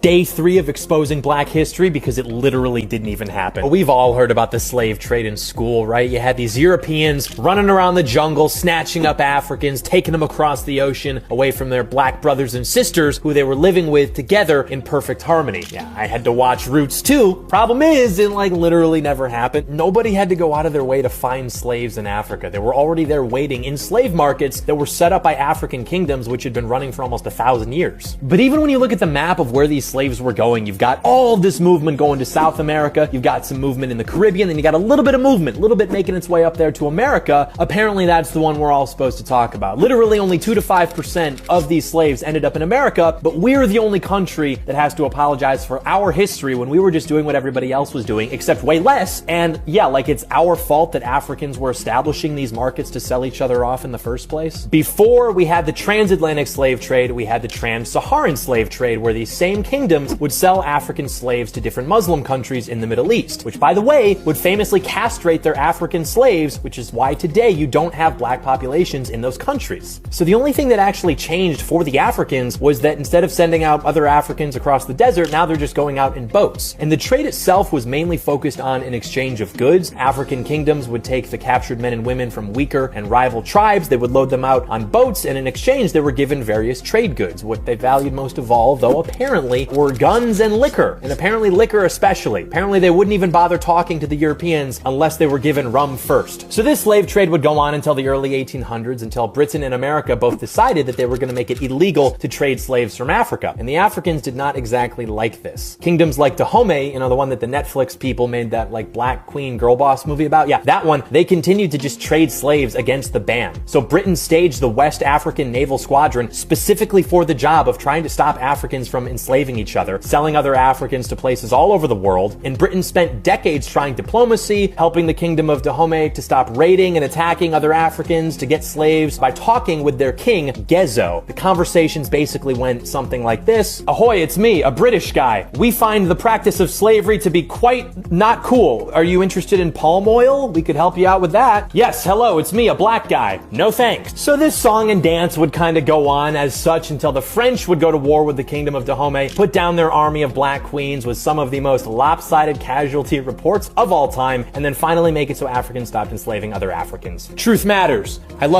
Day 3 of exposing black history because it literally didn't even happen. We've all heard about the slave trade in school, right? You had these Europeans running around the jungle, snatching up Africans, taking them across the ocean away from their black brothers and sisters who they were living with together in perfect harmony. Yeah, I had to watch Roots too. Problem is, it literally never happened. Nobody had to go out of their way to find slaves in Africa. They were already there waiting in slave markets that were set up by African kingdoms which had been running for almost 1,000 years. But even when you look at the map of where these slaves were going, you've got all this movement going to South America, you've got some movement in the Caribbean, then you got a little bit of movement, a little bit making its way up there to America. Apparently that's the one we're all supposed to talk about. Literally only 2 to 5% of these slaves ended up in America, but we're the only country that has to apologize for our history when we were just doing what everybody else was doing, except way less. And yeah, like it's our fault that Africans were establishing these markets to sell each other off in the first place. Before we had the transatlantic slave trade, we had the trans-Saharan slave trade, where these same kingdoms would sell African slaves to different Muslim countries in the Middle East, which, by the way, would famously castrate their African slaves, which is why today you don't have black populations in those countries. So the only thing that actually changed for the Africans was that instead of sending out other Africans across the desert, now they're just going out in boats. And the trade itself was mainly focused on an exchange of goods. African kingdoms would take the captured men and women from weaker and rival tribes, they would load them out on boats, and in exchange they were given various trade goods. What they valued most of all, though, apparently were guns and liquor, and apparently liquor especially. Apparently they wouldn't even bother talking to the Europeans unless they were given rum first. So this slave trade would go on until the early 1800s, until Britain and America both decided that they were going to make it illegal to trade slaves from Africa. And the Africans did not exactly like this. Kingdoms like Dahomey, the one that the Netflix people made that Black Queen Girl Boss movie about, yeah, that one, they continued to just trade slaves against the ban. So Britain staged the West African Naval Squadron specifically for the job of trying to stop Africans from enslaving each other, selling other Africans to places all over the world. And Britain spent decades trying diplomacy, helping the Kingdom of Dahomey to stop raiding and attacking other Africans, to get slaves by talking with their king, Gezo. The conversations basically went something like this: "Ahoy, it's me, a British guy. We find the practice of slavery to be quite not cool. Are you interested in palm oil? We could help you out with that." "Yes, hello, it's me, a black guy. No thanks." So this song and dance would kind of go on as such until the French would go to war with the Kingdom of Dahomey, put down their army of black queens with some of the most lopsided casualty reports of all time, and then finally make it so Africans stopped enslaving other Africans. Truth matters. I love